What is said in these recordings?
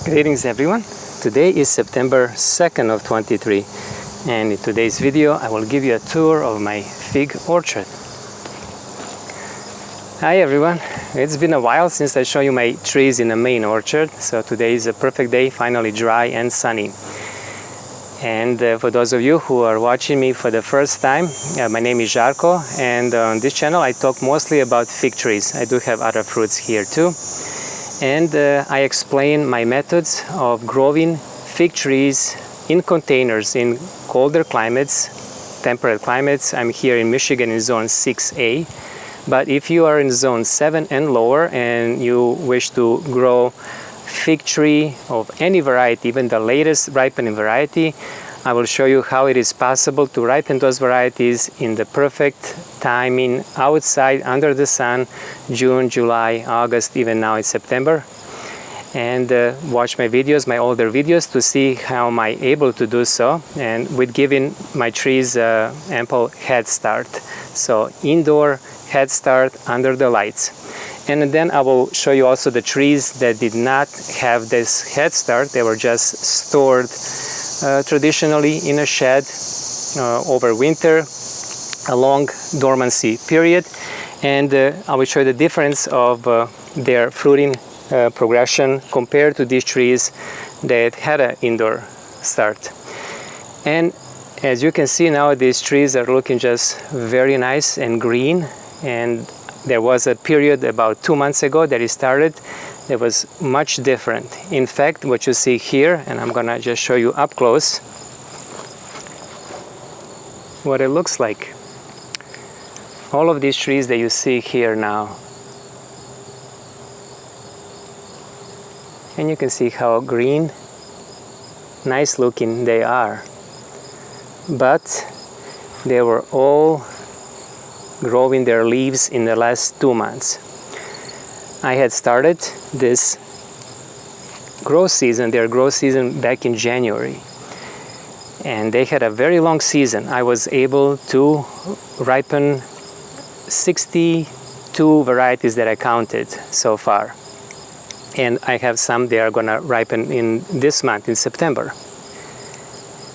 Greetings everyone. Today is September 2nd of 23 and in today's video I will give you a tour of my fig orchard. Hi everyone. It's been a while since I showed you my trees in the main orchard, so today is a perfect day, finally dry and sunny. And for those of you who are watching me for the first time, my name is Žarko, and on this channel I talk mostly about fig trees. I do have other fruits here too. And I explain my methods of growing fig trees in containers in colder climates, temperate climates. I'm here in Michigan in zone 6A. But if you are in zone 7 and lower and you wish to grow fig tree of any variety, even the latest ripening variety, I will show you how it is possible to ripen those varieties in the perfect timing outside under the sun, June, July, August, even now it's September. And watch my videos, my older videos, to see how am I able to do so, and with giving my trees ample head start. So indoor head start under the lights. And then I will show you also the trees that did not have this head start. They were just stored traditionally in a shed over winter, a long dormancy period, and I will show you the difference of their fruiting progression compared to these trees that had an indoor start. And as you can see now, these trees are looking just very nice and green, and there was a period about 2 months ago that it started that was much different. In fact, what you see here, and I'm gonna just show you up close what it looks like. All of these trees that you see here now, and you can see how green, nice looking they are, but they were all growing their leaves in the last 2 months. I had started this growth season, their growth season, back in January, and they had a very long season. I was able to ripen 62 varieties that I counted so far, and I have some they are gonna ripen in this month, in September.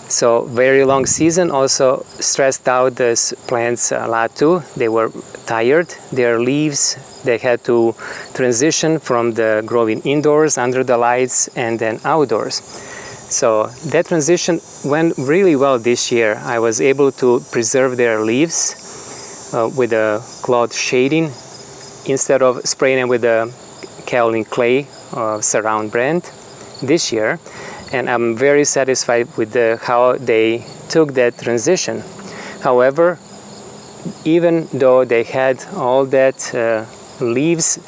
So very long season also stressed out these plants a lot too. They were tired. Their leaves, they had to transition from the growing indoors under the lights and then outdoors. So that transition went really well this year. I was able to preserve their leaves with a cloth shading instead of spraying them with a kaolin clay surround brand this year. And I'm very satisfied with how they took that transition. However, even though they had all that leaves,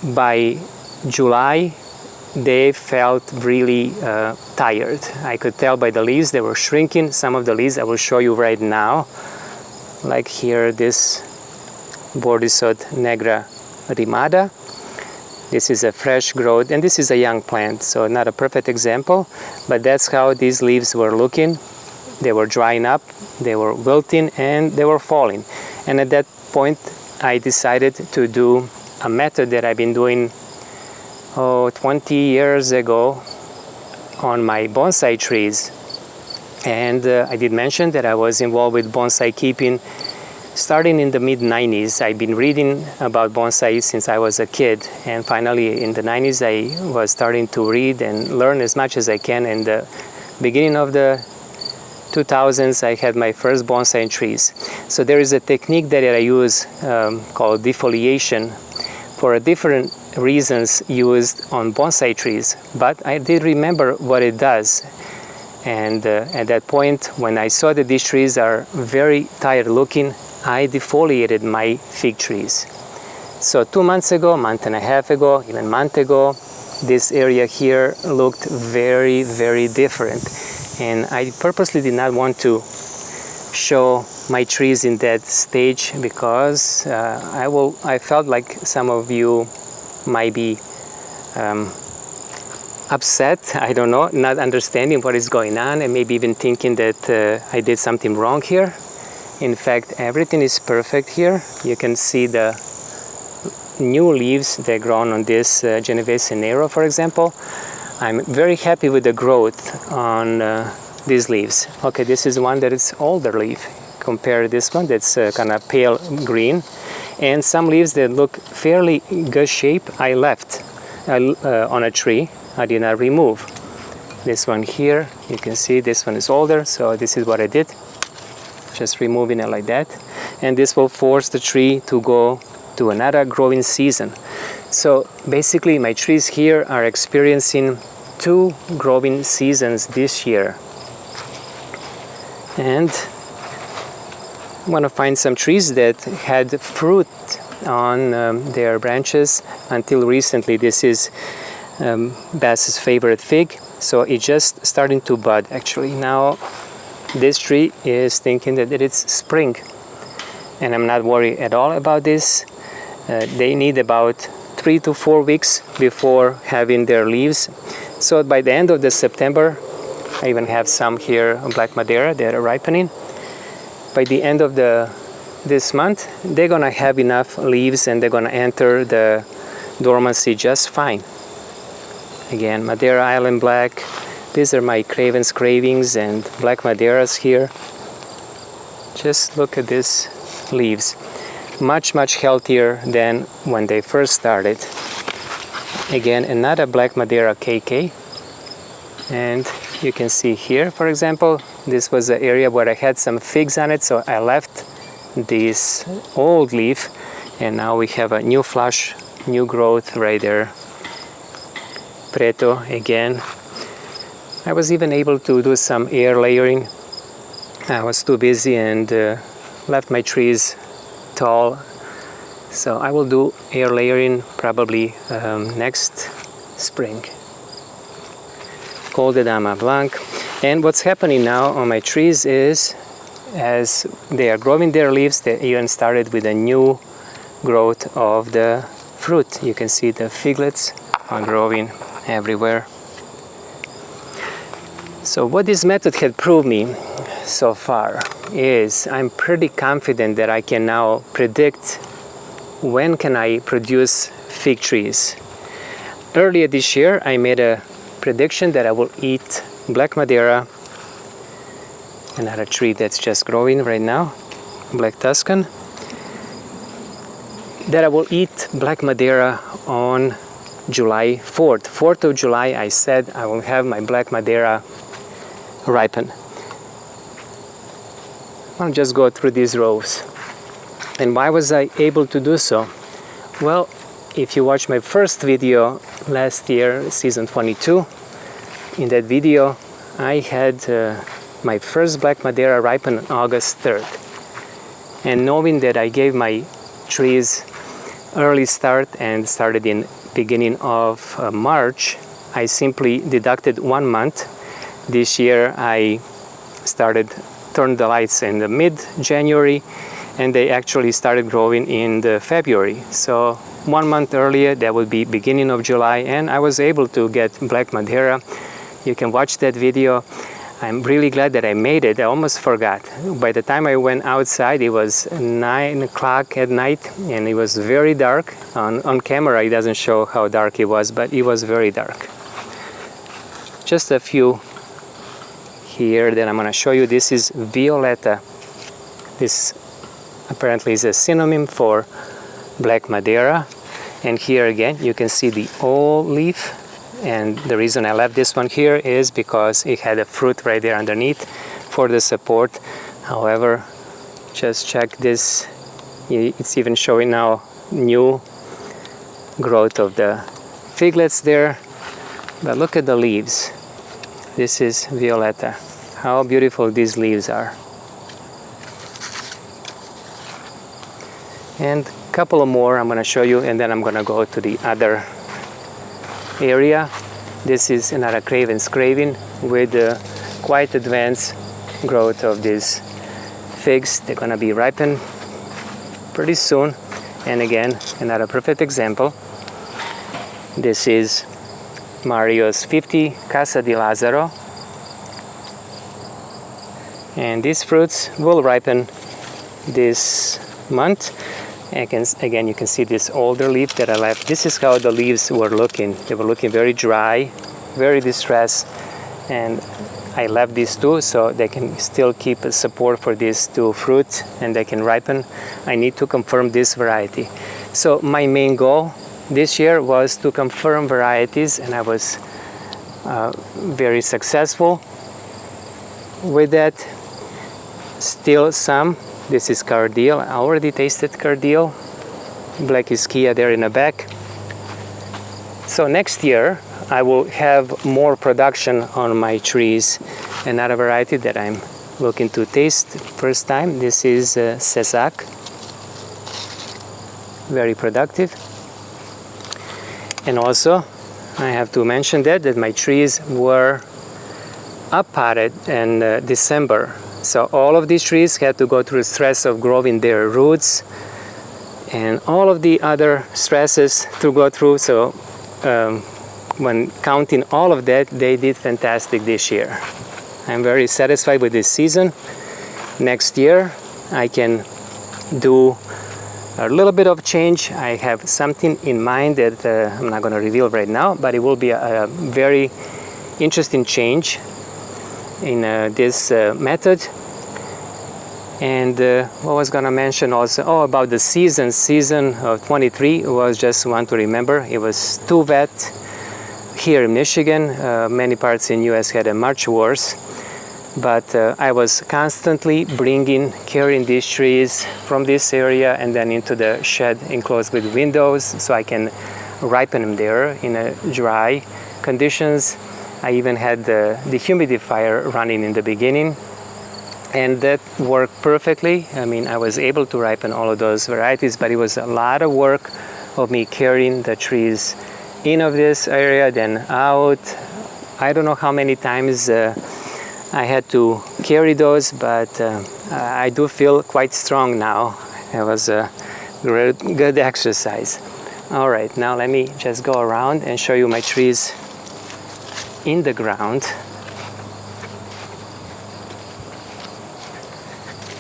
by July they felt really tired. I could tell by the leaves they were shrinking. Some of the leaves I will show you right now, like here this Bordisod negra rimada. This is a fresh growth, and this is a young plant, so not a perfect example, but that's how these leaves were looking. They were drying up, they were wilting, and they were falling. And at that point, I decided to do a method that I've been doing 20 years ago on my bonsai trees. And I did mention that I was involved with bonsai keeping starting in the mid-90s. I've been reading about bonsai since I was a kid, and finally in the 90s I was starting to read and learn as much as I can. In the beginning of the 2000s I had my first bonsai trees. So there is a technique that I use called defoliation for different reasons used on bonsai trees, but I did remember what it does. And at that point, when I saw that these trees are very tired looking, I defoliated my fig trees. So 2 months ago, month and a half ago, even month ago, this area here looked very, very different. And I purposely did not want to show my trees in that stage because I felt like some of you might be upset, I don't know, not understanding what is going on, and maybe even thinking that I did something wrong here. In fact, everything is perfect here. You can see the new leaves that grown on this Genovese Nero, for example. I'm very happy with the growth on these leaves. Okay, this is one that is older leaf. Compare this one that's kind of pale green. And some leaves that look fairly good shape, I left on a tree. I did not remove. This one here, you can see this one is older, so this is what I did. Just removing it like that. And this will force the tree to go to another growing season. So basically my trees here are experiencing 2 growing seasons this year. And I want to find some trees that had fruit on their branches until recently. This is Bass's favorite fig, so it's just starting to bud actually. Now this tree is thinking that it's spring, and I'm not worried at all about this. They need about 3 to 4 weeks before having their leaves. So by the end of the September, I even have some here black Madeira that are ripening. By the end of this month, they're gonna have enough leaves and they're gonna enter the dormancy just fine. Again, Madeira Island Black. These are my Craven's Cravings and Black Madeiras here. Just look at these leaves. Much, much healthier than when they first started. Again, another Black Madeira KK. And you can see here, for example, this was the area where I had some figs on it, so I left this old leaf, and now we have a new flush, new growth right there. Preto again. I was even able to do some air layering. I was too busy and left my trees tall, so I will do air layering probably next spring. Col de Dama Blanc. And what's happening now on my trees is, as they are growing their leaves, they even started with a new growth of the fruit. You can see the figlets are growing everywhere. So what this method had proved me so far is I'm pretty confident that I can now predict when can I produce fig trees. Earlier this year I made a prediction that I will eat Black Madeira, another tree that's just growing right now, Black Tuscan, that I will eat Black Madeira on July 4th. 4th of July I said I will have my Black Madeira ripen. I'll just go through these rows. And why was I able to do so? Well, if you watch my first video last year, season 22, in that video I had my first Black Madeira ripen on August 3rd. And knowing that I gave my trees early start and started in beginning of March, I simply deducted 1 month. This year I turned the lights in the mid-January, and they actually started growing in the February. So 1 month earlier, that would be beginning of July, and I was able to get Black Madeira. You can watch that video. I'm really glad that I made it. I almost forgot. By the time I went outside, it was 9 o'clock at night, and it was very dark. On camera, it doesn't show how dark it was, but it was very dark. Just a few here that I'm going to show you. This is Violetta. This apparently is a synonym for Black Madeira. And here again, you can see the old leaf. And the reason I left this one here is because it had a fruit right there underneath for the support. However, just check this. It's even showing now new growth of the figlets there. But look at the leaves. This is Violetta. How beautiful these leaves are. And a couple of more I'm going to show you, and then I'm going to go to the other area. This is another Craven's Craving with quite advanced growth of these figs. They're going to be ripened pretty soon. And again, another perfect example. This is Mario's 50 Casa di Lazzaro. And these fruits will ripen this month. Again, you can see this older leaf that I left. This is how the leaves were looking. They were looking very dry, very distressed, and I left these two so they can still keep a support for these two fruit and they can ripen. I need to confirm this variety. So my main goal this year was to confirm varieties, and I was very successful with that. Still some. This is Cardiel. I already tasted Cardiel. Black Iskia there in the back. So next year I will have more production on my trees. Another variety that I'm looking to taste first time, this is Césac. Very productive. And also I have to mention that my trees were up-potted in December. So all of these trees had to go through the stress of growing their roots and all of the other stresses to go through. So when counting all of that, they did fantastic this year. I'm very satisfied with this season. Next year I can do a little bit of change. I have something in mind that I'm not going to reveal right now, but it will be a very interesting change in this method. And what I was going to mention also, about the season of 23 was just one to remember. It was too wet here in Michigan. Many parts in US had a much worse. But I was constantly carrying these trees from this area and then into the shed enclosed with windows so I can ripen them there in a dry conditions. I even had the dehumidifier running in the beginning, and that worked perfectly. I mean, I was able to ripen all of those varieties, but it was a lot of work of me carrying the trees in of this area, then out. I don't know how many times I had to carry those, but I do feel quite strong now. It was a good exercise. All right, now let me just go around and show you my trees in the ground.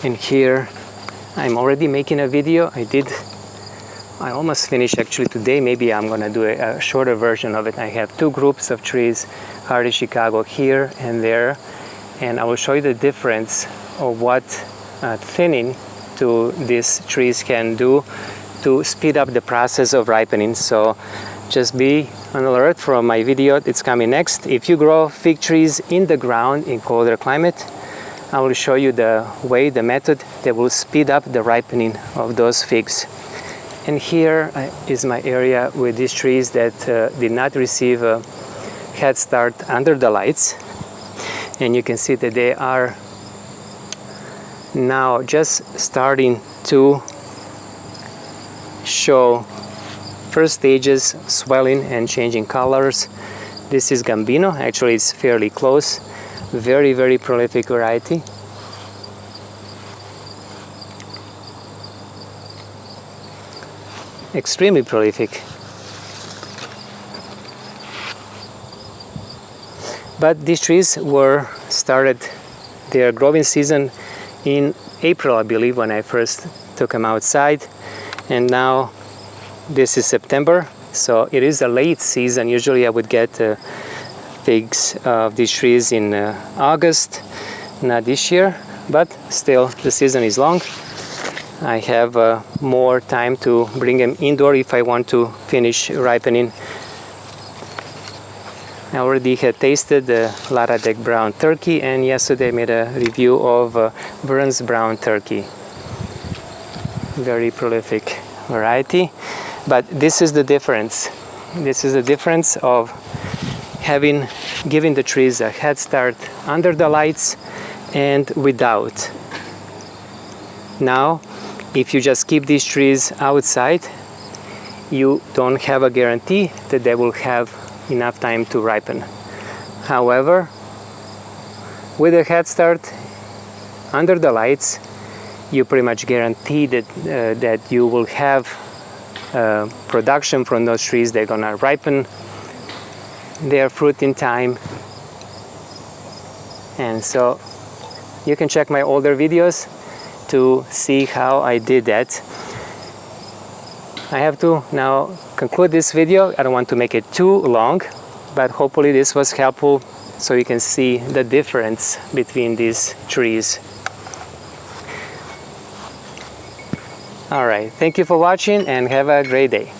And here I'm already making a video. I almost finished actually today. Maybe I'm gonna do a shorter version of it. I have two groups of trees, Hardy Chicago here and there, and I will show you the difference of what thinning to these trees can do to speed up the process of ripening. So just be on alert for my video. It's coming next. If you grow fig trees in the ground in colder climate, I will show you the method that will speed up the ripening of those figs. And here is my area with these trees that did not receive a head start under the lights. And you can see that they are now just starting to show first stages, swelling and changing colors. This is Gambino. Actually, it's fairly close. Very, very prolific variety. Extremely prolific. But these trees were started their growing season in April, I believe, when I first took them outside. And now this is September, so it is a late season. Usually I would get figs of these trees in August, not this year, but still the season is long. I have more time to bring them indoor if I want to finish ripening. I already had tasted the Laradec brown turkey, and yesterday I made a review of Burns brown turkey. Very prolific variety, but this is the difference. This is the difference of giving the trees a head start under the lights and without. Now, if you just keep these trees outside, you don't have a guarantee that they will have enough time to ripen. However, with a head start under the lights, you pretty much guarantee that you will have production from those trees. They're gonna ripen their fruit in time. And so you can check my older videos to see how I did that. I have to now conclude this video. I don't want to make it too long, but hopefully this was helpful so you can see the difference between these trees. All right, thank you for watching and have a great day.